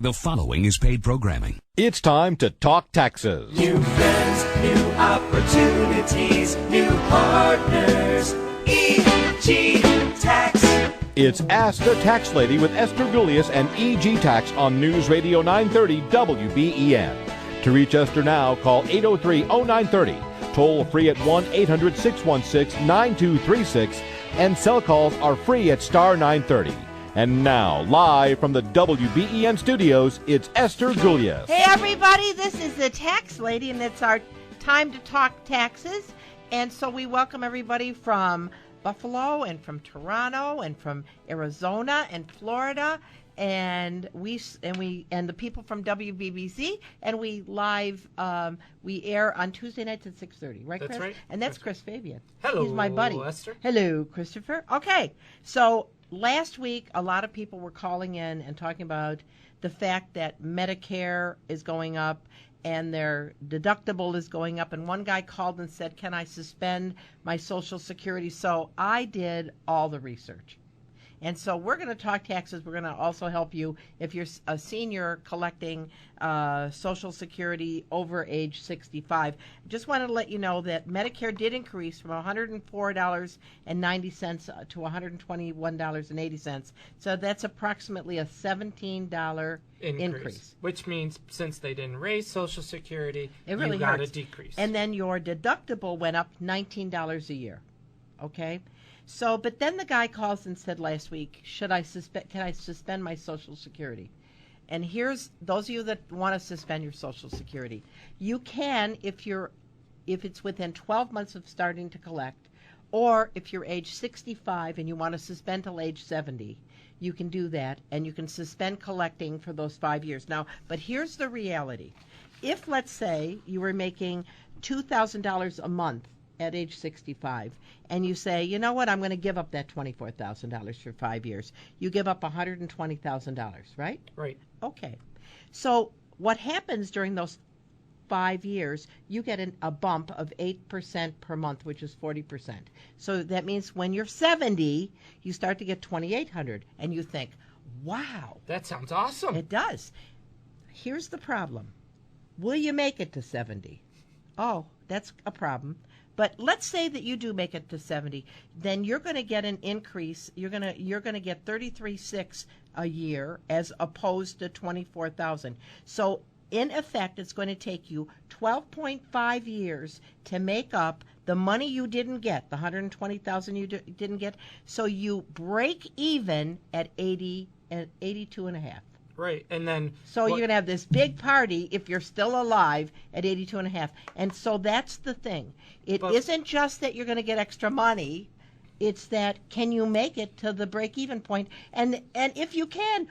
The following is paid programming. It's time to talk taxes. New friends, new opportunities, new partners. EG Tax. It's Ask the Tax Lady with Esther Gulius and EG Tax on News Radio 930 WBEN. To reach Esther now, call 803-0930. Toll free at 1-800-616-9236. And cell calls are free at star 930. And now, live from the WBEN studios, it's Esther Gulius. Hey, everybody, this is the Tax Lady, and it's our time to talk taxes. And so we welcome everybody from Buffalo and from Toronto and from Arizona and Florida, and the people from WBBZ, and we air on Tuesday nights at 6:30, right, Chris? That's right. And that's Chris Fabian. Hello, he's my buddy. Esther. Hello, Christopher. Okay, so last week, a lot of people were calling in and talking about the fact that Medicare is going up and their deductible is going up. And one guy called and said, can I suspend my Social Security? So I did all the research. And so we're going to talk taxes. We're going to also help you if you're a senior collecting Social Security over age 65. Just wanted to let you know that Medicare did increase from $104.90 to $121.80. So that's approximately a $17 increase. Which means since they didn't raise Social Security, it really you got hurts. a decrease. And then your deductible went up $19 a year. Okay? So, but then the guy calls and said last week, can I suspend my Social Security? And here's those of you that want to suspend your Social Security. You can if it's within 12 months of starting to collect, or if you're age 65 and you want to suspend till age 70, you can do that, and you can suspend collecting for those 5 years. Now, but here's the reality. If, let's say, you were making $2,000 a month at age 65, and you say, you know what, I'm going to give up that $24,000 for 5 years. You give up $120,000, right? Right. Okay. So what happens during those 5 years, you get a bump of 8% per month, which is 40%. So that means when you're 70, you start to get $2,800, and you think, wow. That sounds awesome. It does. Here's the problem. Will you make it to 70? Oh, that's a problem. But let's say that you do make it to 70, then you're going to get an increase. You're going to get $33,600 a year as opposed to $24,000. So in effect, it's going to take you 12.5 years to make up the money you didn't get, the $120,000 you didn't get. So you break even at 82 and a half. Right, and then... So you're going to have this big party if you're still alive at 82 and a half. And so that's the thing. It isn't just that you're going to get extra money. It's that can you make it to the break-even point? And if you can,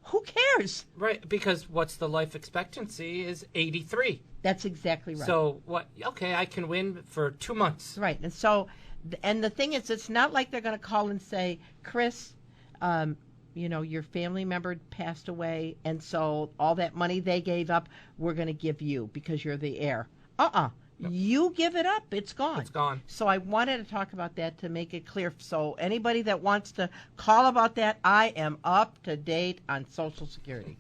who cares? Right, because what's the life expectancy is 83. That's exactly right. So, okay, I can win for 2 months. Right, and so, and the thing is, it's not like they're going to call and say, Chris, your family member passed away, and so all that money they gave up, we're going to give you because you're the heir. No. You give it up. It's gone. It's gone. So I wanted to talk about that to make it clear. So anybody that wants to call about that, I am up to date on Social Security.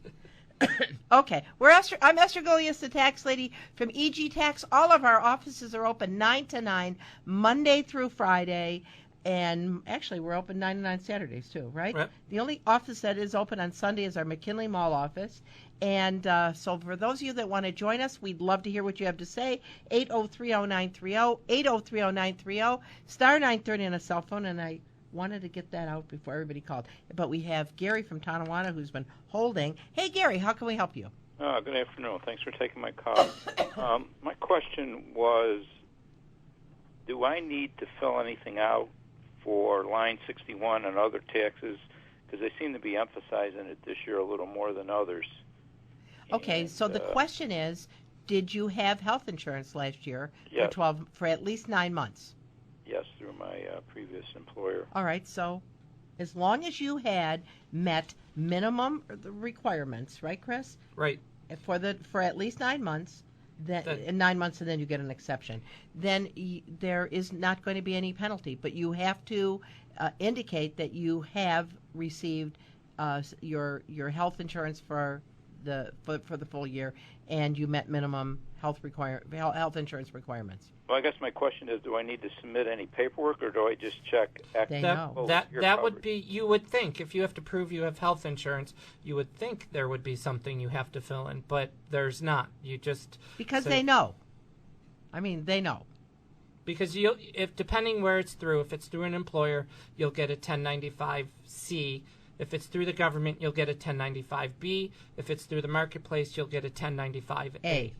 Okay. I'm Esther Gulius, the tax lady from EG Tax. All of our offices are open 9 to 9, Monday through Friday. And actually, we're open 9 to 9 Saturdays, too, right? Right. The only office that is open on Sunday is our McKinley Mall office. And so for those of you that want to join us, we'd love to hear what you have to say. 8030930, 8030930, star 930 on a cell phone. And I wanted to get that out before everybody called. But we have Gary from Tonawanda who's been holding. Hey, Gary, how can we help you? Good afternoon. Thanks for taking my call. My question was, do I need to fill anything out for line 61 and other taxes? Because they seem to be emphasizing it this year a little more than others. Okay, And, so the question is, did you have health insurance last year Yes. for at least 9 months? Yes, through my previous employer. All right, so as long as you had met minimum requirements, right, Chris? Right. For at least 9 months, in 9 months, and then you get an exception. Then there is not going to be any penalty, but you have to indicate that you have received your health insurance for for the full year, and you met minimum health insurance requirements. Well, I guess my question is, do I need to submit any paperwork, or do I just check? They know. That would be, you would think, if you have to prove you have health insurance, you would think there would be something you have to fill in, but there's not. You just because they know. I mean, they know. Because if depending where it's through, if it's through an employer, you'll get a 1095-C. If it's through the government, you'll get a 1095-B. If it's through the marketplace, you'll get a 1095-A.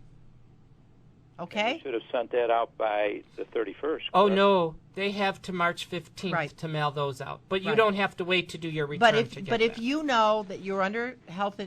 Okay. You should have sent that out by the 31st. Oh, correct? no. They have to March 15th to mail those out. But you don't have to wait to do your return if you know that you're under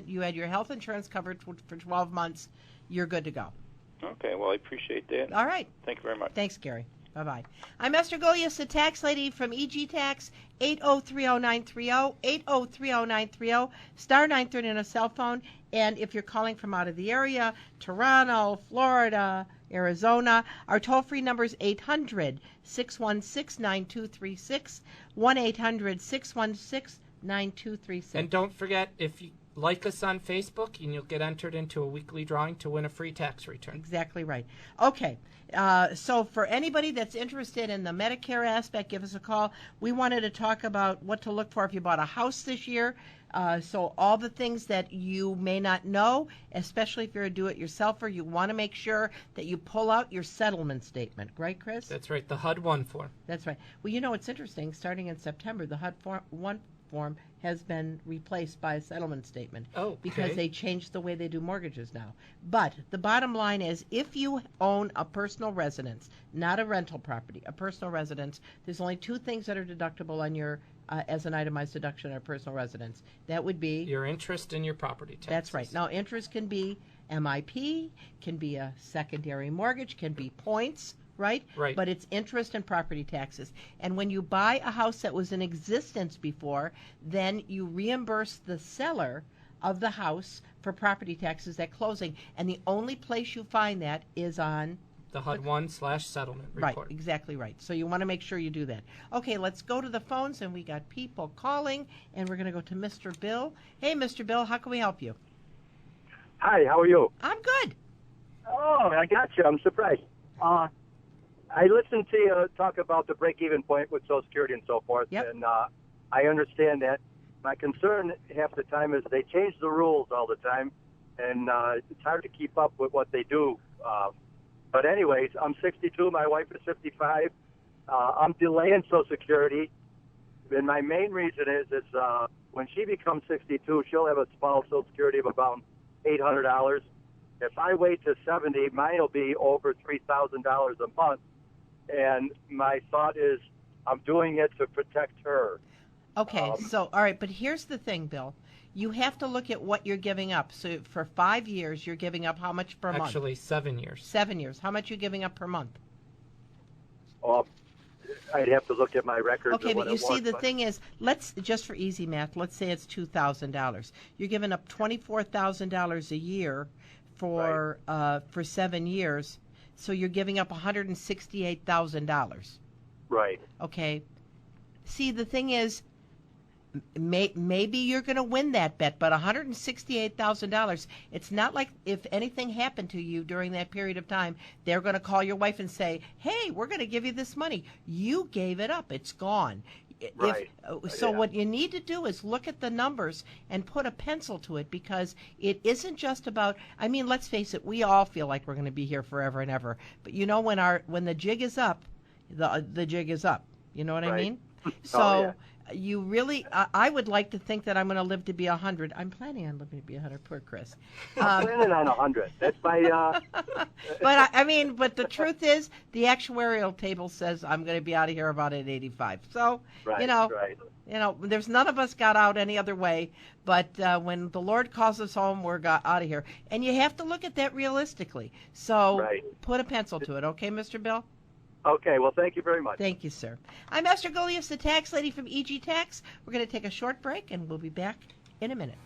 you had your health insurance covered for 12 months, you're good to go. Okay. Well, I appreciate that. All right. Thank you very much. Thanks, Gary. Bye-bye. I'm Esther Golias, the tax lady from EG Tax, 8030930, 8030930, star 930 on a cell phone. And if you're calling from out of the area, Toronto, Florida, Arizona, our toll-free number is 800-616-9236, 1-800-616-9236. And don't forget, if you like us on Facebook, and you'll get entered into a weekly drawing to win a free tax return. Exactly right. Okay. So for anybody that's interested in the Medicare aspect, give us a call. We wanted to talk about what to look for if you bought a house this year. So all the things that you may not know, especially if you're a do-it-yourselfer, you want to make sure that you pull out your settlement statement. Right, Chris? That's right, the HUD-1 form. That's right. Well, you know, it's interesting. Starting in September, the HUD-1 form has been replaced by a settlement statement. Oh, okay. Because they changed the way they do mortgages now. But the bottom line is, if you own a personal residence, not a rental property, a personal residence, there's only two things that are deductible on your as an itemized deduction on a personal residence. That would be your interest and your property taxes. That's right. Now, interest can be MIP, can be a secondary mortgage, can be points, right? Right. But it's interest and property taxes. And when you buy a house that was in existence before, then you reimburse the seller of the house for property taxes at closing. And the only place you find that is on the HUD-1/settlement report. Right, exactly right. So you want to make sure you do that. Okay, let's go to the phones, and we got people calling, and we're going to go to Mr. Bill. Hey, Mr. Bill, how can we help you? Hi, how are you? I'm good. Oh, I got you. I'm surprised. I listened to you talk about the break-even point with Social Security and so forth, and I understand that. My concern half the time is they change the rules all the time, and it's hard to keep up with what they do. But anyways, I'm 62. My wife is 55. I'm delaying Social Security, and my main reason is when she becomes 62, she'll have a small Social Security of about $800. If I wait to 70, mine will be over $3,000 a month. And my thought is, I'm doing it to protect her. Okay, so all right, but here's the thing, Bill. You have to look at what you're giving up. So for 5 years, you're giving up how much per month? Actually, 7 years. 7 years. How much are you giving up per month? I'd have to look at my records. Okay, but you see, the thing is, let's just for easy math, let's say it's $2,000. You're giving up $24,000 a year for 7 years. So you're giving up $168,000. Right. Okay. See, the thing is, maybe you're going to win that bet, but $168,000, it's not like if anything happened to you during that period of time, they're going to call your wife and say, hey, we're going to give you this money. You gave it up. It's gone. Right. So what you need to do is look at the numbers and put a pencil to it, because it isn't just about, I mean, let's face it, we all feel like we're going to be here forever and ever. But you know, when the jig is up, the jig is up. You know what I mean? So you really, I would like to think that I'm going to live to be 100. I'm planning on living to be 100. Poor Chris. I'm planning on 100. That's my. But but the truth is, the actuarial table says I'm going to be out of here about at 85. So you know, there's none of us got out any other way. But when the Lord calls us home, we're got out of here. And you have to look at that realistically. So put a pencil to it, okay, Mr. Bill? Okay, well, thank you very much. Thank you, sir. I'm Esther Golias, the tax lady from EG Tax. We're going to take a short break, and we'll be back in a minute.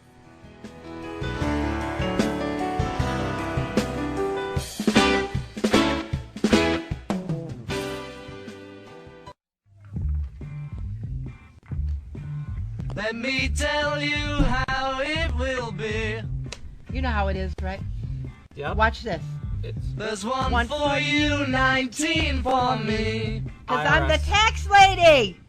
Let me tell you how it will be You know how it is, right? Yep. Watch this. There's one for you, 19 for me. Because I'm the tax lady.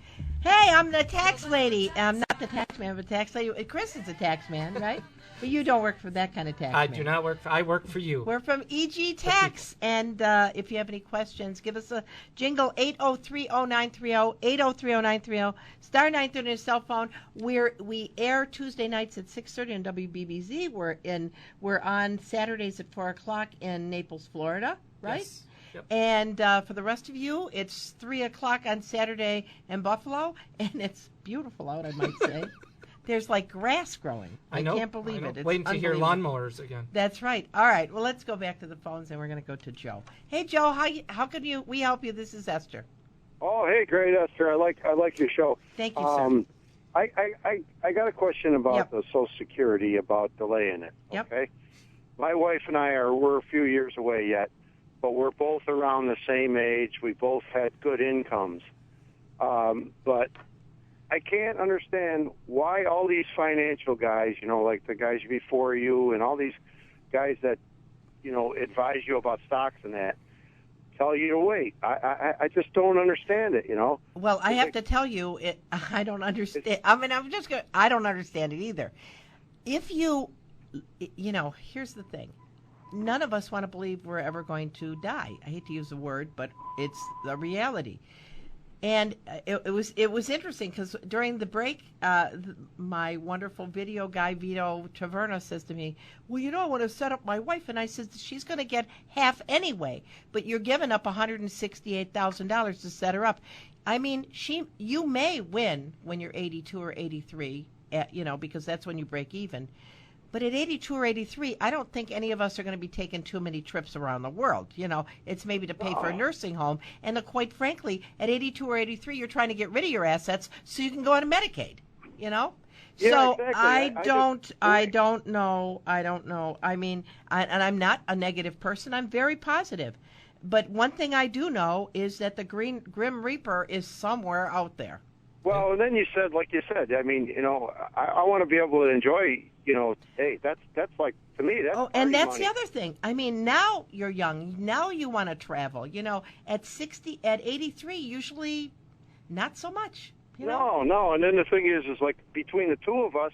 Hey, I'm the tax lady. I'm not the tax man, but tax lady. Chris is a tax man, right? But you don't work for that kind of tax I man. do not work for. I work for you. We're from EG Tax, and if you have any questions, give us a jingle 8030930 8030930 star 930 on your cell phone. We air Tuesday nights at 6:30 on WBBZ. We're on Saturdays at 4:00 in Naples, Florida, right? Yes. Yep. And for the rest of you, it's 3:00 on Saturday in Buffalo, and it's beautiful out, I might say. There's like grass growing. I know. Can't believe it. It's waiting to hear unbelievable. lawnmowers again. That's right. All right. Well, let's go back to the phones, and we're going to go to Joe. Hey, Joe, how can we help you? This is Esther. Oh, hey, great, Esther. I like your show. Thank you, sir. I got a question about the Social Security, about delaying it. Yep. Okay. My wife and we're a few years away yet, but we're both around the same age. We both had good incomes, but I can't understand why all these financial guys, like the guys before you and all these guys that, advise you about stocks and that, tell you to wait. I just don't understand it, Well, I have to tell you, I don't understand. I mean, I don't understand it either. If here's the thing. None of us want to believe we're ever going to die. I hate to use the word, but it's the reality. And it was interesting because during the break, my wonderful video guy, Vito Taverna, says to me, well, I want to set up my wife. And I said, she's going to get half anyway, but you're giving up $168,000 to set her up. I mean, you may win when you're 82 or 83, because that's when you break even. But at 82 or 83, I don't think any of us are going to be taking too many trips around the world. It's maybe to pay for a nursing home. And quite frankly, at 82 or 83, you're trying to get rid of your assets so you can go on Medicaid, Yeah, So exactly. I don't know. I mean, and I'm not a negative person. I'm very positive. But one thing I do know is that the Grim Reaper is somewhere out there. Well, and then like you said, I mean, I want to be able to enjoy, hey, that's like, to me, that's and that's money. the other thing. I mean, now you're young. Now you want to travel. At 60, at 83, usually not so much. No. And then the thing is like between the two of us,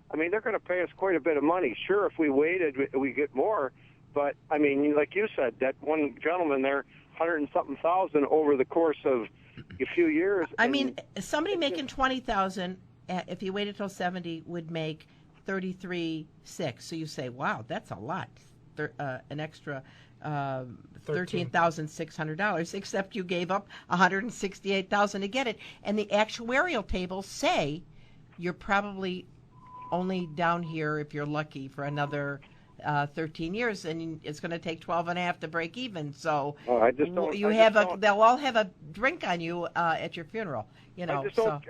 I mean, they're going to pay us quite a bit of money. Sure, if we waited, we get more. But, I mean, like you said, that one gentleman there, 100 and something thousand over the course of a few years. I mean, somebody making $20,000, if you waited till 70, would make $33,600. So you say, wow, that's a lot. An extra $13,600, except you gave up $168,000 to get it. And the actuarial tables say you're probably only down here, if you're lucky, for another 13 years, and it's going to take 12 and a half to break even. So they'll all have a drink on you at your funeral. I just don't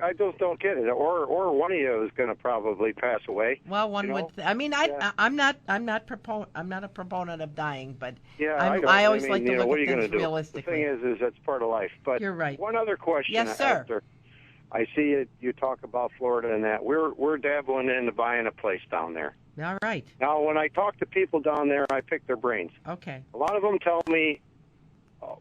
get it. Or one of you is going to probably pass away. Well, one would. I'm not a proponent of dying, but I always like to look what at are you things realistically. The thing is that's part of life. But you're right. One other question. Yes, sir. Esther. I see it. You talk about Florida and that. We're dabbling into buying a place down there. All right. Now, when I talk to people down there, I pick their brains. Okay. A lot of them tell me,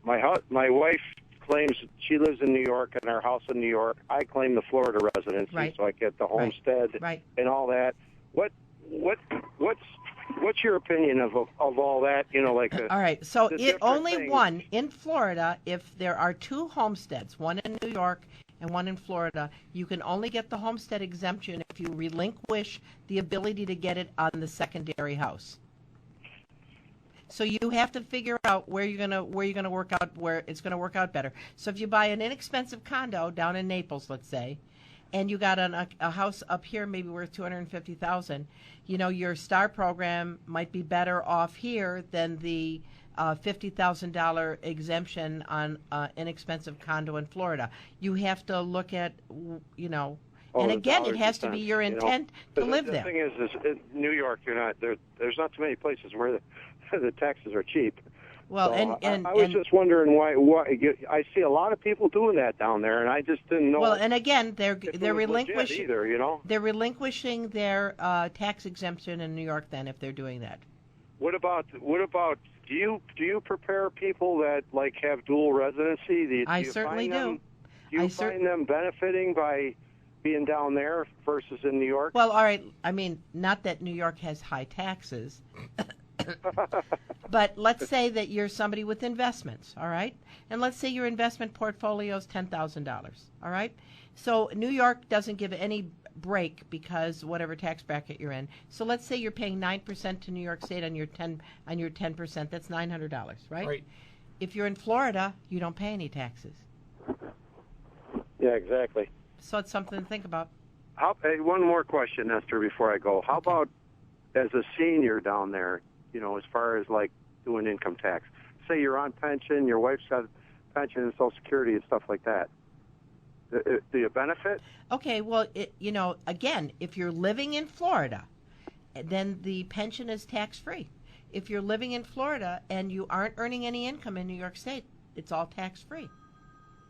my wife claims she lives in New York and our house in New York. I claim the Florida residency, so I get the homestead and all that. What's your opinion of all that? All right. So one in Florida. If there are two homesteads, one in New York and one in Florida, you can only get the homestead exemption if you relinquish the ability to get it on the secondary house. So you have to figure out where you're gonna work out, where it's gonna work out better. So if you buy an inexpensive condo down in Naples, let's say, and you got a house up here maybe worth $250,000, your STAR program might be better off here than the $50,000 exemption on inexpensive condo in Florida. You have to look at, and again, it has to be your intent to live there. The thing is in New York, you're not there. There's not too many places where the taxes are cheap. Well, So I was just wondering why. I see a lot of people doing that down there, and I just didn't know. Well, and again, they're relinquishing either, you know. They're relinquishing their tax exemption in New York. Then, if they're doing that. What about? Do you prepare people that like have dual residency? I certainly do. Do you find them benefiting by being down there versus in New York? Well, all right. I mean, not that New York has high taxes. But let's say that you're somebody with investments, all right? And let's say your investment portfolio is $10,000, all right? So New York doesn't give any break because whatever tax bracket you're in. So let's say you're paying 9% to New York State on your 10%. That's $900, right? Right. If you're in Florida, you don't pay any taxes. Yeah, exactly. So it's something to think about. Hey, one more question, Esther, before I go. How about as a senior down there, you know, as far as like doing income tax? Say you're on pension, your wife's got pension and Social Security and stuff like that. Do you benefit? Okay, well, again, if you're living in Florida, then the pension is tax-free. If you're living in Florida and you aren't earning any income in New York State, it's all tax-free.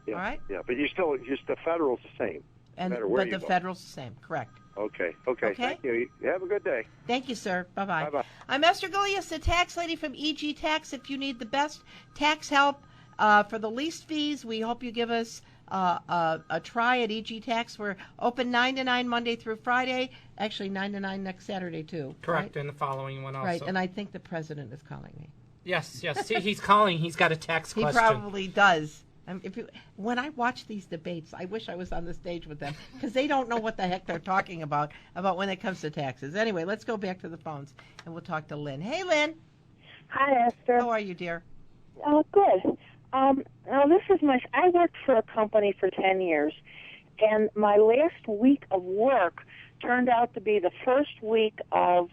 Yeah, all right? Yeah, but the federal's the same. But the federal's the same, correct. Okay. Thank you. Have a good day. Thank you, sir. Bye-bye. Bye-bye. I'm Esther Gilius, the tax lady from EG Tax. If you need the best tax help for the least fees, we hope you give us a try at EG Tax. We're open 9 to 9 Monday through Friday. Actually, 9 to 9 next Saturday, too. Correct, right? and the following one also. Right, and I think the president is calling me. Yes. See, he's calling. He's got a tax question. He probably does. When I watch these debates, I wish I was on the stage with them because they don't know what the heck they're talking about when it comes to taxes. Anyway, let's go back to the phones and we'll talk to Lynn. Hey, Lynn. Hi, Esther. How are you, dear? Good. Now I worked for a company for 10 years, and my last week of work turned out to be the first week of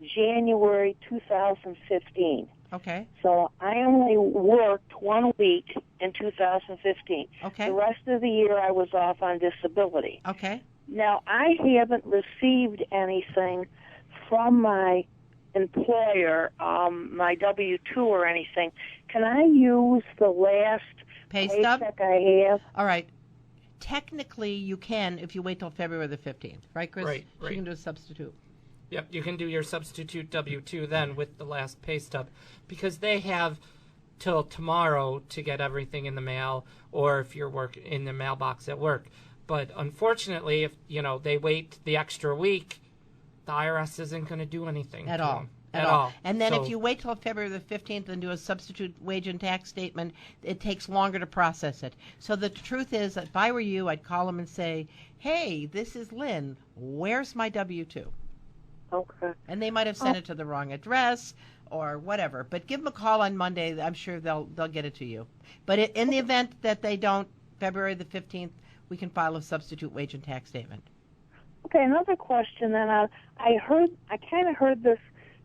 January 2015. Okay. So I only worked 1 week in 2015. Okay. The rest of the year I was off on disability. Okay. Now, I haven't received anything from my employer, my W-2 or anything. Can I use the last paycheck I have? All right. Technically, you can if you wait till February the 15th. Right, Chris? Right. So you can do a substitute. Yep, you can do your substitute W-2 then with the last pay stub because they have till tomorrow to get everything in the mail or if you're in the mailbox at work. But unfortunately, if they wait the extra week, the IRS isn't going to do anything at all. And then if you wait till February the 15th and do a substitute wage and tax statement, it takes longer to process it. So the truth is, if I were you, I'd call them and say, hey, this is Lynn. Where's my W-2? Okay. And they might have sent it to the wrong address or whatever. But give them a call on Monday. I'm sure they'll get it to you. But in the event that they don't, February the 15th, we can file a substitute wage and tax statement. Okay, another question. Then I kind of heard this.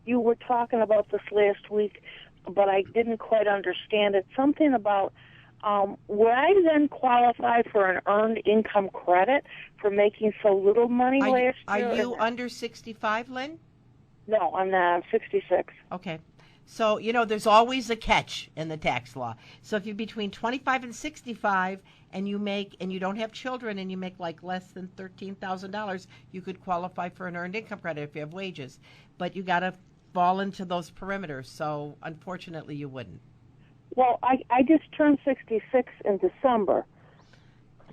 You were talking about this last week, but I didn't quite understand it. Something about would I then qualify for an earned income credit for making so little money last year? Are you under 65, Lynn? No, I'm not. I'm 66. Okay. So, there's always a catch in the tax law. So if you're between 25 and 65 and you don't have children and you make like less than $13,000, you could qualify for an earned income credit if you have wages. But you got to fall into those perimeters. So unfortunately, you wouldn't. Well, I just turned 66 in December.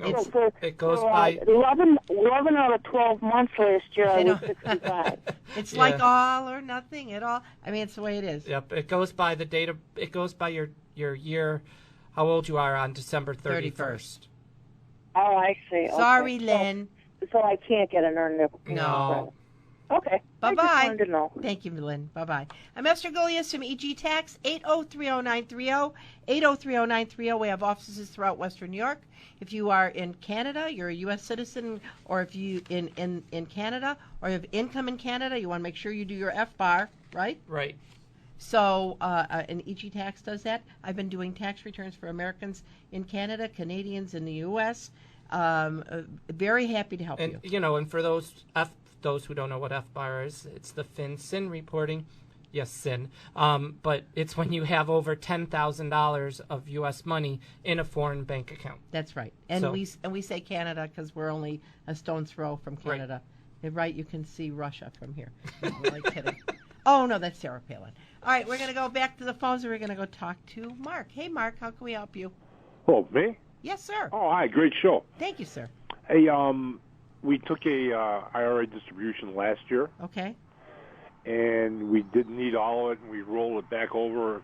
It goes by 11 out of 12 months last year. I was 65. It's like all or nothing at all. I mean, it's the way it is. Yep. It goes by the date. It goes by your year, how old you are on December 31st. Oh, I see. Sorry, okay. Lynn. So I can't get an earned income credit. No. Okay. Bye-bye. I just wanted to know. Thank you, Lynn. Bye-bye. I'm Esther Gilius from EG Tax, 8030930, 8030930. We have offices throughout Western New York. If you are in Canada, you're a U.S. citizen, or if you in Canada, or you have income in Canada, you want to make sure you do your FBAR, right? Right. So, and EG Tax does that. I've been doing tax returns for Americans in Canada, Canadians in the U.S. Very happy to help you. And for those who don't know what FBAR is, it's the FinCEN reporting. Yes, sin. But it's when you have over $10,000 of U.S. money in a foreign bank account. That's right. And we say Canada because we're only a stone's throw from Canada. Right. You can see Russia from here. I'm really kidding. Oh, no, that's Sarah Palin. All right, we're going to go back to the phones and we're going to go talk to Mark. Hey, Mark, how can we help you? Oh, me? Yes, sir. Oh, hi, great show. Thank you, sir. Hey, we took a IRA distribution last year. Okay. And we didn't need all of it, and we rolled it back over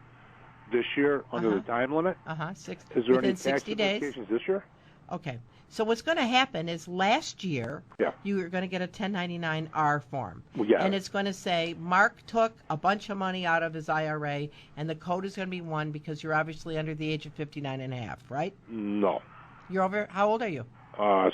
this year under the time limit. Is there any tax 60 days. implications this year? Okay. So what's going to happen is last year you are going to get a 1099-R form. And it's going to say Mark took a bunch of money out of his IRA, and the code is going to be 1 because you're obviously under the age of 59 and a half, right? No. You're over, how old are you?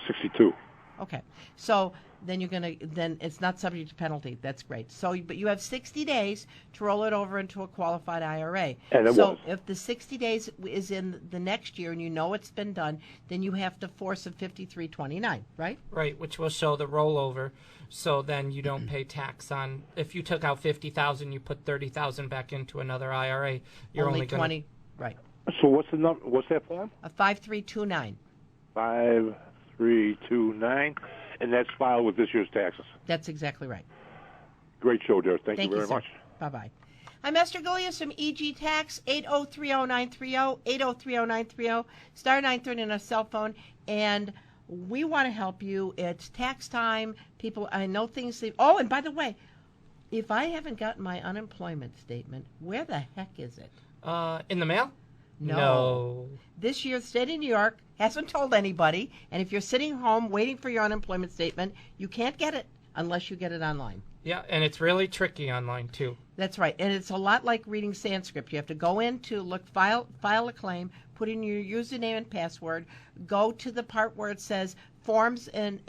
62. Okay. So then then it's not subject to penalty. That's great. So, but you have 60 days to roll it over into a qualified IRA. And if the 60 days is in the next year and you know it's been done, then you have to force a 5329, right? Right, which will show the rollover. So then you don't pay tax on, if you took out $50,000, you put $30,000 back into another IRA, you're only 20, right. So what's the number? What's that form? A 5329. 5329. And that's filed with this year's taxes. That's exactly right. Great show, dear. Thank you very much. Bye-bye. I'm Esther Gullius from EG Tax, 8030930, 8030930, star 930 on a cell phone, and we want to help you. It's tax time. People, I know things. Oh, and by the way, if I haven't gotten my unemployment statement, where the heck is it? In the mail? No. This year, the state of New York hasn't told anybody, and if you're sitting home waiting for your unemployment statement, you can't get it unless you get it online. Yeah, and it's really tricky online, too. That's right, and it's a lot like reading Sanskrit. You have to go in to file a claim, put in your username and password, go to the part where it says forms and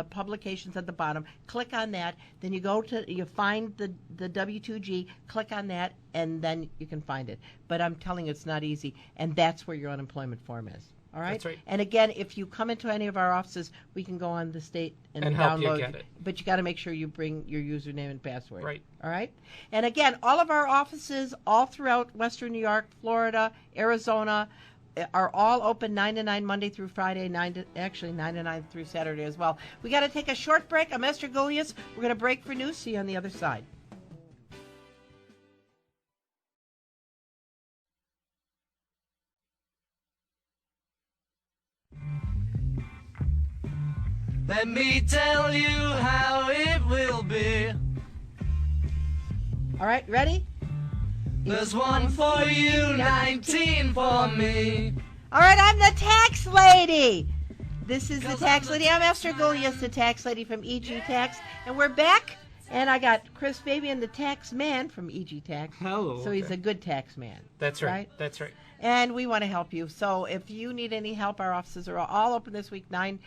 publications at the bottom, click on that, then you find the W2G, click on that, and then you can find it. But I'm telling you, it's not easy, and that's where your unemployment form is. All right? That's right. And again, if you come into any of our offices, we can go on the state and help download you get it. But you got to make sure you bring your username and password. Right. All right? And again, all of our offices all throughout Western New York, Florida, Arizona, are all open 9 to 9 Monday through Friday, 9 to 9 through Saturday as well. We got to take a short break. I'm Esther Gullius. We're going to break for news. See you on the other side. Let me tell you how it will be. All right, ready? There's one for you, 19 for me. All right, I'm the tax lady. This is the tax lady. I'm Esther Gullius, the tax lady from EG Tax, and we're back. And I got Chris Fabian, the tax man from EG Tax. Hello. So he's a good tax man. That's right. That's right. And we want to help you. So if you need any help, our offices are all open this week, 9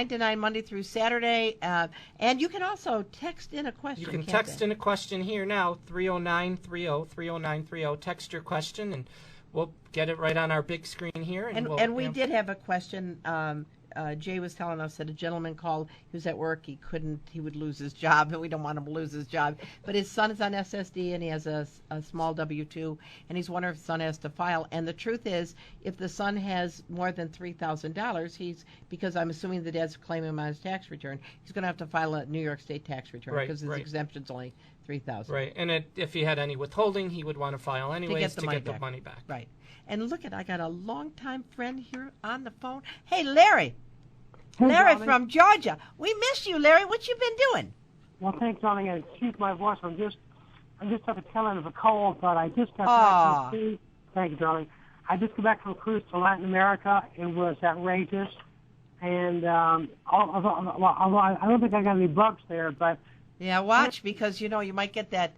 to 9 Monday through Saturday. And you can also text in a question. You can text in a question here now, 30930, 30930. Text your question, and we'll get it right on our big screen here. And we did have a question. Jay was telling us that a gentleman called. He was at work. He would lose his job, and we don't want him to lose his job. But his son is on SSD, and he has a small W-2, and he's wondering if his son has to file. And the truth is, if the son has more than $3,000, because I'm assuming the dad's claiming him on his tax return, he's going to have to file a New York State tax return because his exemption's only $3,000. Right, and if he had any withholding, he would want to file anyways to get the money back. Right. And look I got a longtime friend here on the phone. Hey, Larry. Hey, Larry darling. from Georgia. We miss you, Larry. What you been doing? Well, thanks, darling. And excuse my voice. I'm just at the tail end of a cold, but I just got back from a cruise. Thank you, darling. I just got back from a cruise to Latin America. It was outrageous, and I don't think I got any bugs there, but yeah, watch because you might get that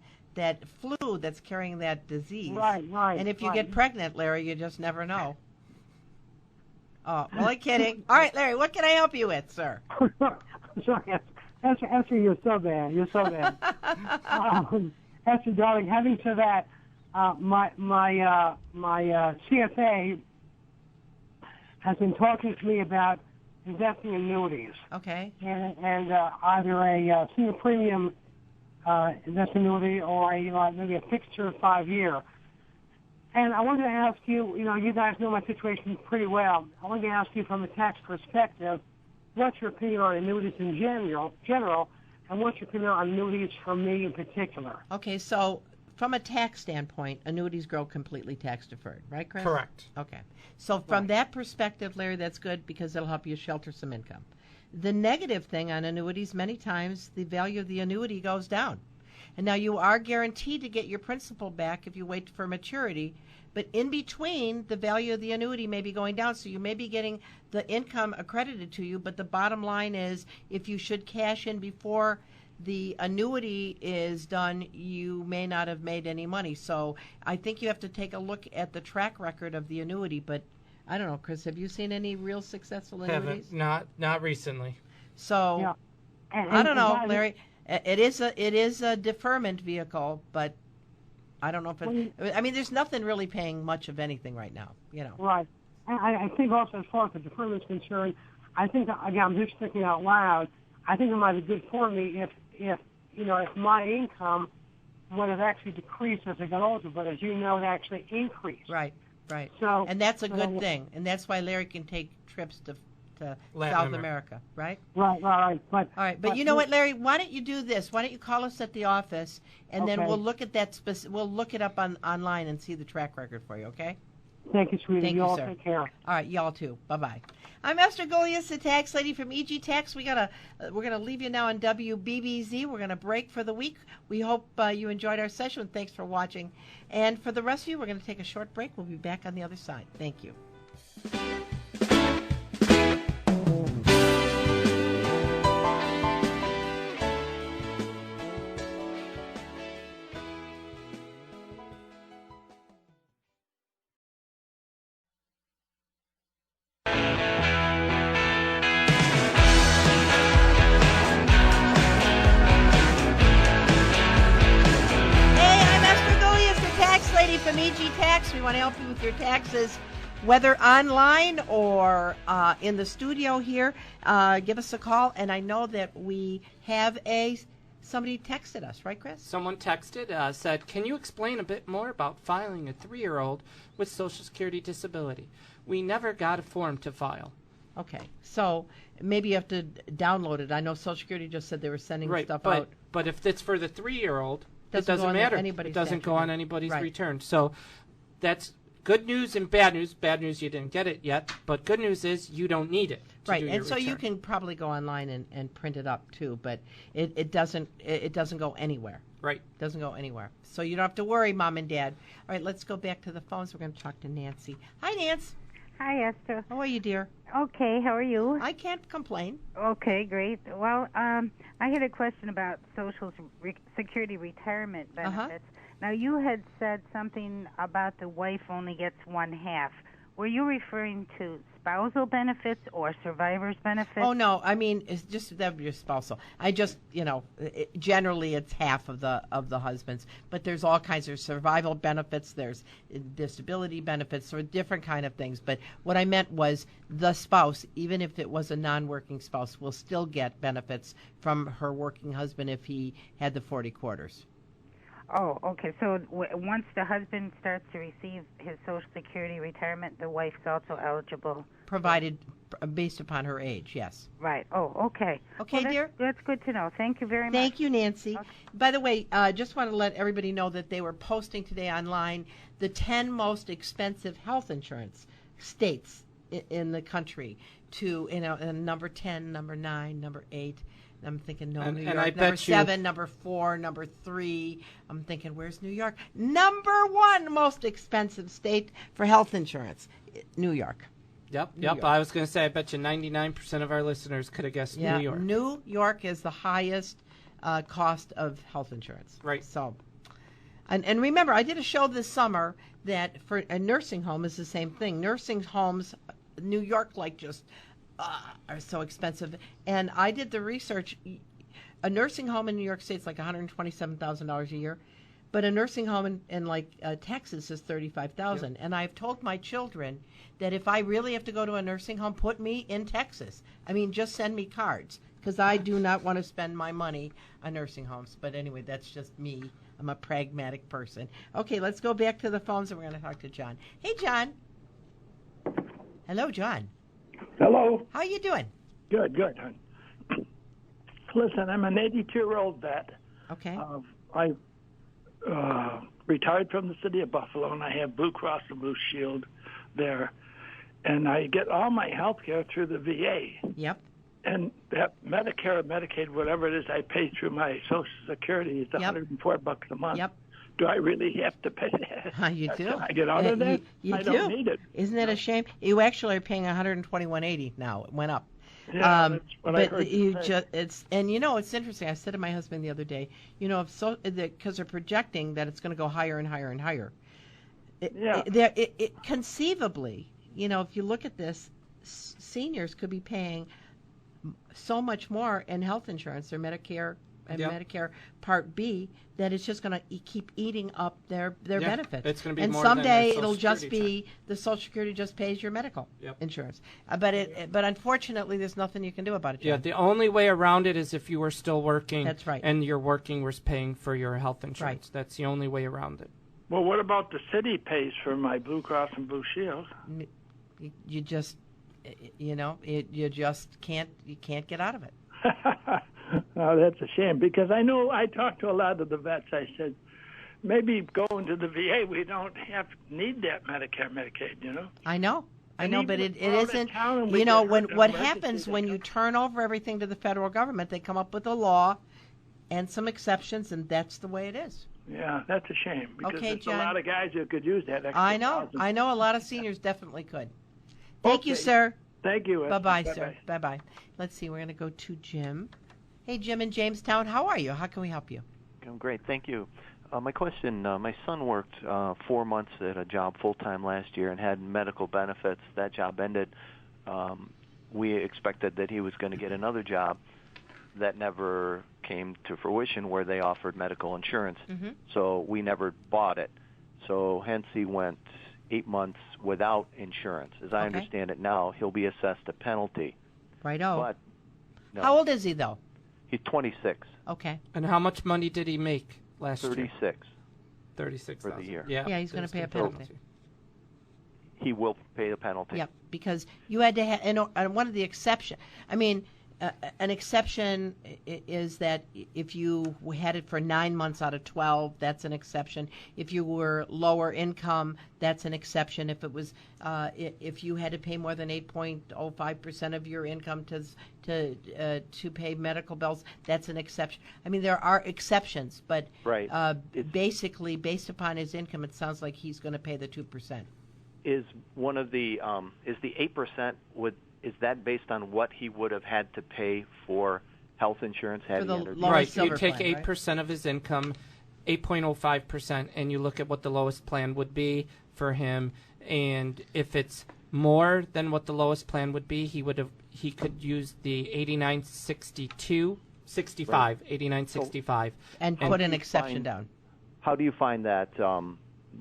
flu that's carrying that disease. Right. And if you get pregnant, Larry, you just never know. Oh, well, I'm kidding. All right, Larry, what can I help you with, sir? Sorry, Esther, you're so bad. You're so bad. Esther, darling, having said that, my CFA has been talking to me about investing in annuities. Okay. And either a senior premium index annuity or maybe a fixed or 5-year. And I wanted to ask you, you guys know my situation pretty well. I wanted to ask you from a tax perspective, what's your opinion on annuities in general, and what's your opinion on annuities for me in particular? Okay, so from a tax standpoint, annuities grow completely tax deferred, right, Chris? Correct. Okay. So from that perspective, Larry, that's good because it'll help you shelter some income. The negative thing on annuities, many times the value of the annuity goes down. And now you are guaranteed to get your principal back if you wait for maturity, but in between, the value of the annuity may be going down, so you may be getting the income accredited to you, but the bottom line is if you should cash in before the annuity is done, you may not have made any money. So I think you have to take a look at the track record of the annuity, but I don't know, Chris, have you seen any real successful annuities? Haven't, not recently. So Yeah. I don't know, Larry. It is a deferment vehicle, but I don't know if it. I mean, there's nothing really paying much of anything right now. Right. I think also as far as the deferment is concerned, I think again I'm just thinking out loud. I think it might be good for me if my income would have actually decreased as I got older, but as you know, it actually increased. Right. So and that's a good thing, and that's why Larry can take trips to South America, right? Right. But you know what, Larry? Why don't you do this? Why don't you call us at the office, and then Okay. we'll look at that. We'll look it up online and see the track record for you. Okay? Thank you, sweetie. Thank you, all sir. take care. All right, y'all too. Bye-bye. I'm Esther Golias, the tax lady from EG Tax. We're gonna leave you now on WBBZ. We're gonna break for the week. We hope you enjoyed our session. Thanks for watching. And for the rest of you, we're gonna take a short break. We'll be back on the other side. Thank you. From EG Tax. We want to help you with your taxes, whether online or in the studio here. Give us a call, and I know that we have somebody texted us, right, Chris? Someone texted, said, can you explain a bit more about filing a 3-year-old with Social Security disability? We never got a form to file. Okay, so maybe you have to download it. I know Social Security just said they were sending stuff out. But if it's for the 3-year-old, it Doesn't doesn't matter. anybody's It doesn't go on return. anybody's Right. return. So that's good news and bad news. Bad news, you didn't get it yet. But good news is you don't need it to Right, do and your so you return. can probably go online and print it up too, but it doesn't go anywhere. Right. Doesn't go anywhere. So you don't have to worry, Mom and Dad. All right, let's go back to the phones. We're going to talk to Nancy. Hi, Nance. Hi, Esther. How are you, dear? Okay, how are you? I can't complain. Okay, great. Well, I had a question about Social Security retirement benefits. Now, you had said something about the wife only gets 1/2. Were you referring to spousal benefits or survivor's benefits? Oh no, I mean it's just that would be spousal. I just generally it's half of the husbands, but there's all kinds of survival benefits. There's disability benefits, or different kind of things. But what I meant was the spouse, even if it was a non-working spouse, will still get benefits from her working husband if he had the 40 quarters. Oh, okay. So once the husband starts to receive his Social Security retirement, the wife's also eligible? Provided based upon her age, yes. Right. Oh, okay. Okay, well, dear? That's good to know. Thank you very much. Thank you, Nancy. Okay. By the way, just want to let everybody know that they were posting today online the 10 most expensive health insurance states in the country to, number 10, number 9, number 8. I'm thinking New York. I number bet 7, number 4, number 3. I'm thinking, where's New York? Number 1 most expensive state for health insurance, New York. Yep. York. I was going to say, I bet you 99% of our listeners could have guessed New York. New York is the highest cost of health insurance. Right. So, and remember, I did a show this summer that for a nursing home is the same thing. Nursing homes, New York, are so expensive. And I did the research. A nursing home in New York State is like $127,000 a year, but a nursing home in Texas is $35,000. Yep. And I've told my children that if I really have to go to a nursing home, put me in Texas. I mean, just send me cards. because I do not want to spend my money on nursing homes. But anyway, that's just me. I'm a pragmatic person. Okay, let's go back to the phones, and we're going to talk to John. Hey, John. Hello, John. Hello. How you doing? Good, good. Listen, I'm an 82-year-old vet. Okay. I retired from the city of Buffalo, and I have Blue Cross and Blue Shield there. And I get all my health care through the VA. Yep. And that Medicare, Medicaid, whatever it is I pay through my Social Security is $104 a month. Yep. Do I really have to pay that? You do. Can I get out of that? You I do. don't need it. Isn't that a shame? You actually are paying $121.80 now. It went up. Yeah, that's what I but heard you say. just it's it's interesting. I said to my husband the other day, because they're projecting that it's going to go higher and higher and higher. Conceivably, if you look at this, seniors could be paying so much more in health insurance, their Medicare and Medicare Part B, that it's just going to keep eating up their benefits. It's going to be and more someday than it'll just be the Social Security just pays your medical insurance. But unfortunately, there's nothing you can do about it. John. Yeah, the only way around it is if you were still working. That's right. And your working was paying for your health insurance. Right. That's the only way around it. Well, what about the city pays for my Blue Cross and Blue Shield? You just, you just can't get out of it. Oh, that's a shame, because I know I talked to a lot of the vets. I said, maybe going to the VA, we don't need that Medicare, Medicaid, I know, but it isn't. When what happens when you turn over everything to the federal government, they come up with a law and some exceptions, and that's the way it is. Yeah, that's a shame, because there's John. a lot of guys who could use that extra I know a lot of seniors definitely could. Thank you, sir. Thank you. Bye-bye, sir. Bye-bye. Let's see, we're going to go to Jim. Hey, Jim in Jamestown, how are you? How can we help you? I'm great, thank you. My question, my son worked 4 months at a job full-time last year and had medical benefits. That job ended. We expected that he was going to get another job. That never came to fruition, where they offered medical insurance. Mm-hmm. So we never bought it. So hence he went 8 months without insurance. As I understand it now, he'll be assessed a penalty. Righto. But no. How old is he, though? He's 26. Okay. And how much money did he make last 36. year? 36 for the year. Yeah, he's going to pay a penalty. He will pay the penalty. Yeah, because you had to have, and one of the exceptions, an exception is that if you had it for 9 months out of 12, that's an exception. If you were lower income, that's an exception. If it was, if you had to pay more than 8.05% of your income to pay medical bills, that's an exception. There are exceptions, but basically, based upon his income, it sounds like he's going to pay the 2%. Is one of the is the 8% is that based on what he would have had to pay for health insurance had he entered? Right. You take 8% of his income, 8.05%, and you look at what the lowest plan would be for him. And if it's more than what the lowest plan would be, he could use the 89.65 and put an exception down. How do you find that?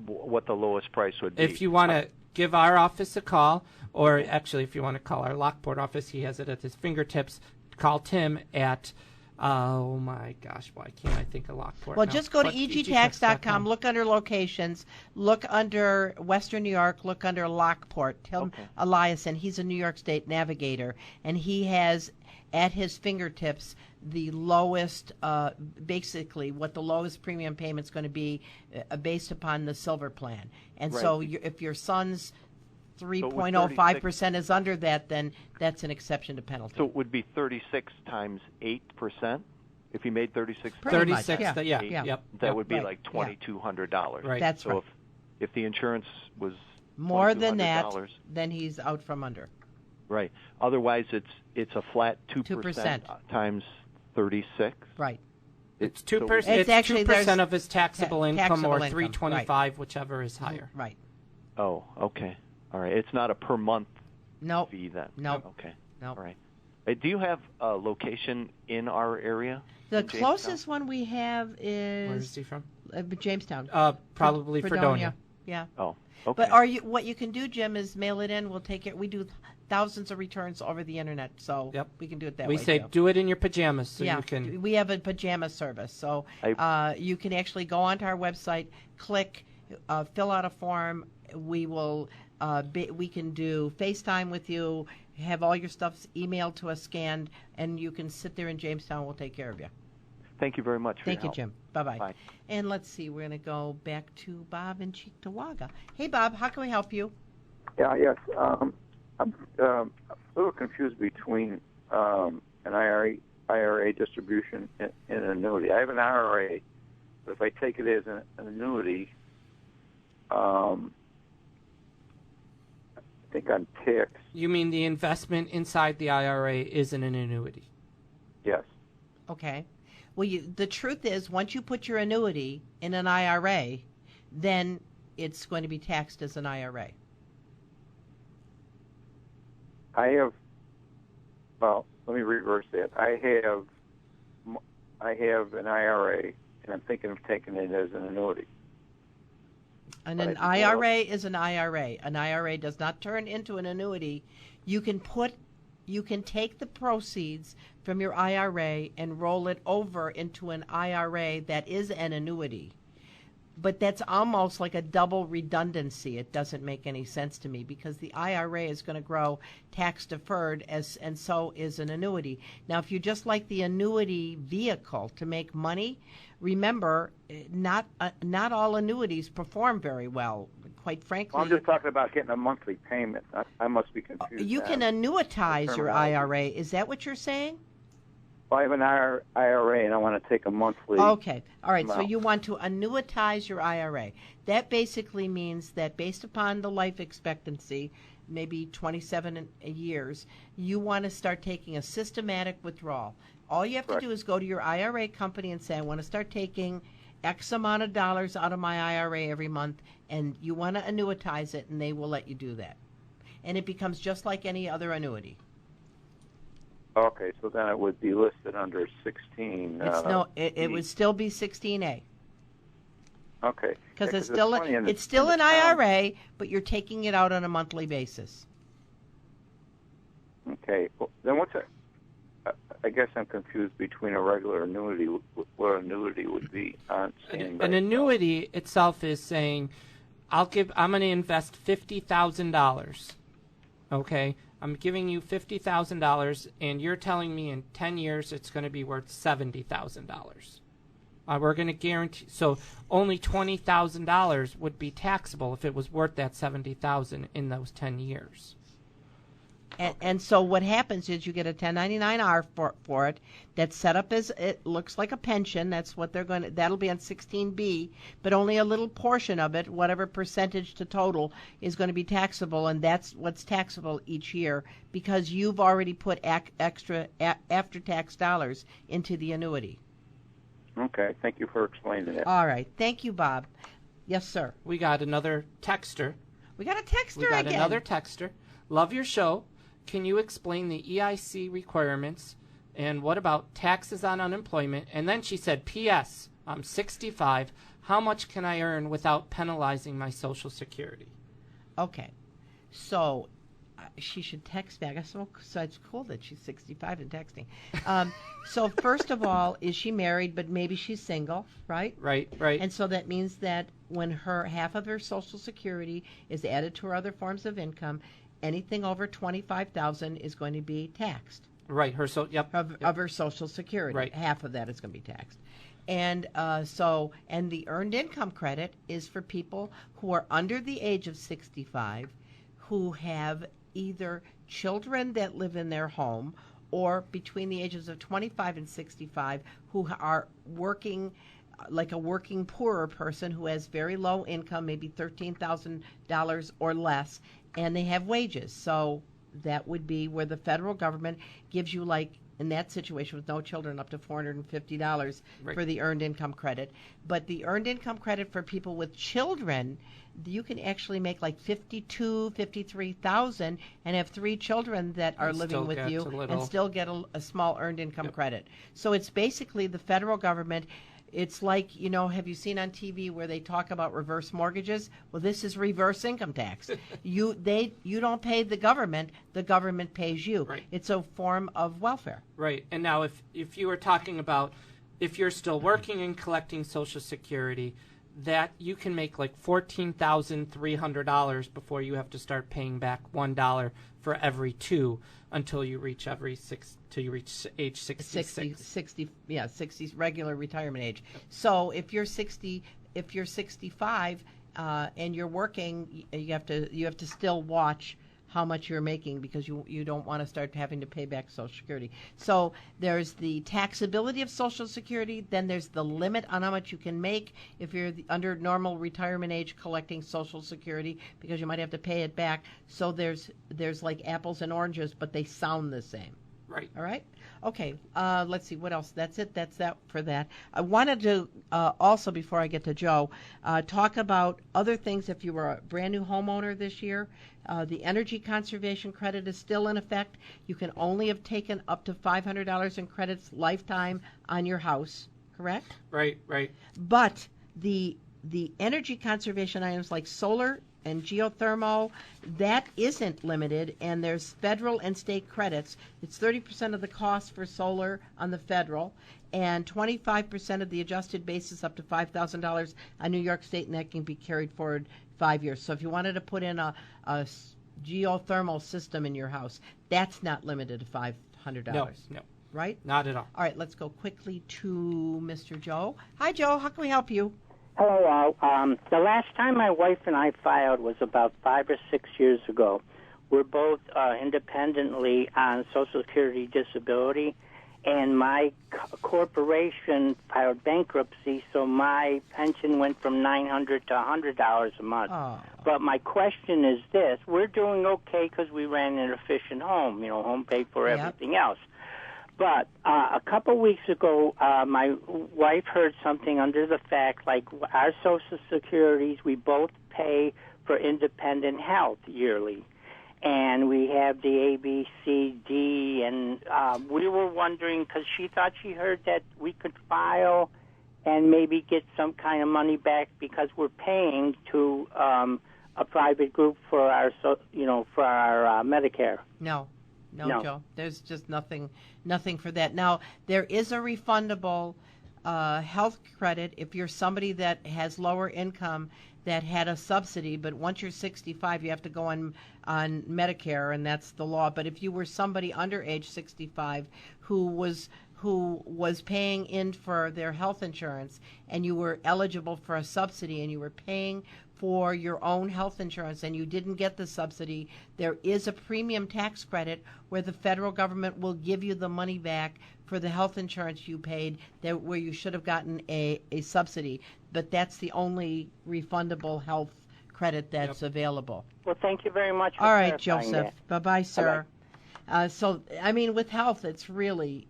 What the lowest price would be? If you want to give our office a call, or actually if you want to call our Lockport office, he has it at his fingertips. Call Tim at, oh my gosh, why can't I think of Lockport Well, now? just go to egtax.com, look under locations, look under Western New York, look under Lockport. Tell him Eliason, he's a New York State navigator, and he has at his fingertips the lowest, basically what the lowest premium payment's going to be based upon the silver plan. And so if your son's 3.05% is under that, then that's an exception to penalty. So it would be 36 times 8%? If he made 36, 36, yep. That would be like $2,200. Right. That's so if the insurance was more than that, then he's out from under. Right. Otherwise, it's a flat 2% times 36. Right. It's 2%. It's actually 2% of his taxable income, or $325, whichever is higher. Right. Oh, okay. All right. It's not a per month fee then. No. Okay. No. All right. Do you have a location in our area? The closest one we have is. Where is he from? Jamestown. Probably Fredonia. Yeah. Oh. Okay. But what you can do, Jim, is mail it in. We'll take it. We do thousands of returns over the internet, so we can do it that way. We say too. Do it in your pajamas, so you can. We have a pajama service, so you can actually go onto our website, click, fill out a form. We will. We can do FaceTime with you. Have all your stuff emailed to us, scanned, and you can sit there in Jamestown. We'll take care of you. Thank you very much for Thank your you, help. Jim. Bye-bye. Bye. And let's see, we're going to go back to Bob in Cheektowaga. Hey, Bob, how can we help you? Yeah, yes. I'm a little confused between an IRA distribution and an annuity. I have an IRA, but if I take it as an annuity, I think I'm taxed. You mean the investment inside the IRA isn't an annuity? Yes. Okay. Well, the truth is, once you put your annuity in an IRA, then it's going to be taxed as an IRA. Let me reverse that. I have an IRA, and I'm thinking of taking it as an annuity. And an IRA is an IRA. An IRA does not turn into an annuity. You can take the proceeds from your IRA and roll it over into an IRA that is an annuity. But that's almost like a double redundancy. It doesn't make any sense to me because the IRA is going to grow tax deferred, and so is an annuity. Now, if you just like the annuity vehicle to make money, remember, not all annuities perform very well. Quite frankly, I'm just talking about getting a monthly payment. I must be confused. You can annuitize your IRA. Is that what you're saying? Well, I have an IRA and I want to take a monthly. Okay. All right. amount. So you want to annuitize your IRA. That basically means that based upon the life expectancy, maybe 27 years, you want to start taking a systematic withdrawal. All you have to do is go to your IRA company and say, I want to start taking X amount of dollars out of my IRA every month, and you want to annuitize it, and they will let you do that. And it becomes just like any other annuity. Okay, so then it would be listed under 16. It would still be 16A. Okay. Because it's still an IRA, but you're taking it out on a monthly basis. Okay. Well, then what's a? I guess I'm confused between a regular annuity. What annuity would be on standby? An annuity itself is saying, I'm going to invest $50,000. Okay. I'm giving you $50,000, and you're telling me in 10 years it's going to be worth $70,000. We're going to guarantee, so only $20,000 would be taxable if it was worth that $70,000 in those 10 years. And so what happens is you get a 1099-R for it that's set up as, it looks like a pension. That's what they're going to, that'll be on 16B, but only a little portion of it, whatever percentage to total, is going to be taxable, and that's what's taxable each year because you've already put extra after-tax dollars into the annuity. Okay, thank you for explaining that. All right, thank you, Bob. Yes, sir. We got another texter. We got a texter again. We got another texter. Love your show. Can you explain the EIC requirements and what about taxes on unemployment? And then she said, P.S. I'm 65. How much can I earn without penalizing my Social Security? Okay. So she should text back. So it's cool that she's 65 and texting. So first of all, is she married, but maybe she's single, right? Right. And so that means that when half of her Social Security is added to her other forms of income, anything over $25,000 is going to be taxed. Right. Of her Social Security. Right. Half of that is going to be taxed. And and the earned income credit is for people who are under the age of 65, who have either children that live in their home or between the ages of 25 and 65 who are working, like a working poorer person who has very low income, maybe $13,000 or less, and they have wages. So that would be where the federal government gives you, like in that situation with no children, up to $450 for the earned income credit. But the earned income credit for people with children, you can actually make like $52,000, $53,000 and have 3 children that are living with you and still get a small earned income credit. So it's basically the federal government It's like, have you seen on TV where they talk about reverse mortgages? Well, this is reverse income tax. You don't pay the government pays you. Right. It's a form of welfare. Right. And now if you were talking about if you're still working and collecting Social Security, that you can make like $14,300 before you have to start paying back $1 for every 2 until you reach age 66. 60 regular retirement age. So if you're 65 and you're working, you have to still watch how much you're making because you don't want to start having to pay back Social Security. So there's the taxability of Social Security, then there's the limit on how much you can make if you're under normal retirement age collecting Social Security because you might have to pay it back. So there's like apples and oranges, but they sound the same. Right. All right. Okay. Let's see. What else? That's it. That's that for that. I wanted to also, before I get to Joe, talk about other things. If you were a brand new homeowner this year, the energy conservation credit is still in effect. You can only have taken up to $500 in credits lifetime on your house. Correct? Right. Right. But the energy conservation items like solar and geothermal, that isn't limited, and there's federal and state credits. It's 30% of the cost for solar on the federal, and 25% of the adjusted basis up to $5,000 on New York State, and that can be carried forward 5 years. So if you wanted to put in a geothermal system in your house, that's not limited to $500. No. Right? Not at all. All right, let's go quickly to Mr. Joe. Hi, Joe. How can we help you? Hello. The last time my wife and I filed was about 5 or 6 years ago. We're both independently on Social Security disability, and my corporation filed bankruptcy, so my pension went from $900 to $100 a month. Oh. But my question is this. We're doing okay because we ran an efficient home, home paid for everything else. But a couple weeks ago, my wife heard something under the fact, like our Social Securities, we both pay for independent health yearly. And we have the A, B, C, D, and we were wondering, because she thought she heard that we could file and maybe get some kind of money back because we're paying to a private group for our, for our Medicare. No, Joe. There's just nothing for that. Now, there is a refundable health credit if you're somebody that has lower income that had a subsidy, but once you're 65, you have to go on Medicare, and that's the law. But if you were somebody under age 65 who was paying in for their health insurance and you were eligible for a subsidy and you were paying for your own health insurance and you didn't get the subsidy, there is a premium tax credit where the federal government will give you the money back for the health insurance you paid where you should have gotten a subsidy. But that's the only refundable health credit that's available. Well, thank you very much for All right, clarifying Joseph. that. Bye-bye, sir. Bye-bye. So, I mean, with health, it's really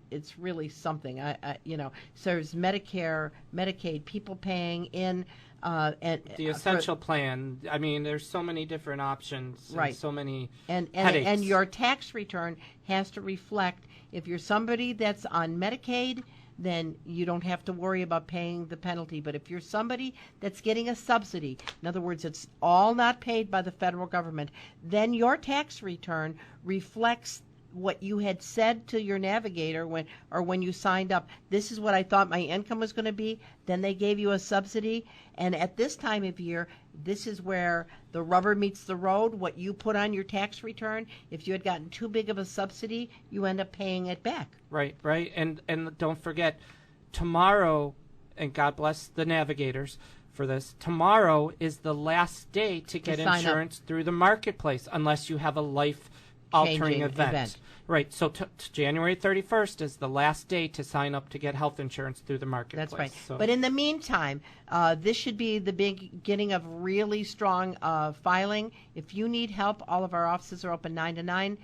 something. So there's Medicare, Medicaid, people paying in, and the essential plan. I mean, there's so many different options, right? And so many headaches. And your tax return has to reflect. If you're somebody that's on Medicaid, then you don't have to worry about paying the penalty. But if you're somebody that's getting a subsidy, in other words, it's all not paid by the federal government, then your tax return reflects what you had said to your navigator when you signed up. This is what I thought my income was going to be. Then they gave you a subsidy. And at this time of year, this is where the rubber meets the road. What you put on your tax return, if you had gotten too big of a subsidy, you end up paying it back. Right. And don't forget, tomorrow, and God bless the navigators for this, tomorrow is the last day to get insurance through the marketplace unless you have a life-altering event. Right, so January 31st is the last day to sign up to get health insurance through the marketplace. That's right. So. But in the meantime, this should be the beginning of really strong filing. If you need help, all of our offices are open 9 to 9,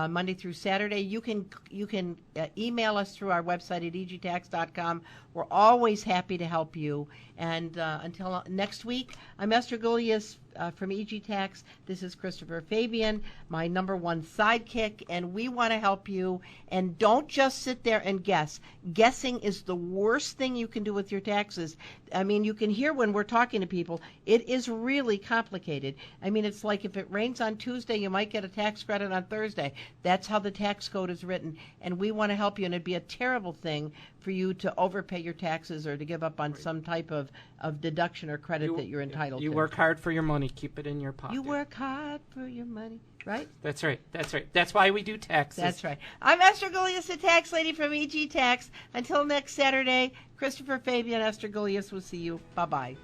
Monday through Saturday. You can email us through our website at egtax.com. We're always happy to help you. And until next week, I'm Esther Gulias from EG Tax. This is Christopher Fabian. My number 1 sidekick, and we want to help you. And don't just sit there and guess. Guessing is the worst thing you can do with your taxes. I mean, you can hear when we're talking to people, it is really complicated. I mean, it's like if it rains on Tuesday, you might get a tax credit on Thursday. That's how the tax code is written, and we want to help you. And it'd be a terrible thing for you to overpay your taxes or to give up on some type of deduction or credit that you're entitled to. You work hard for your money. Keep it in your pocket. You work hard for your money, right? That's right. That's why we do taxes. That's right. I'm Esther Gulius, the tax lady from EG Tax. Until next Saturday, Christopher Fabian, Esther Gulius will see you. Bye-bye.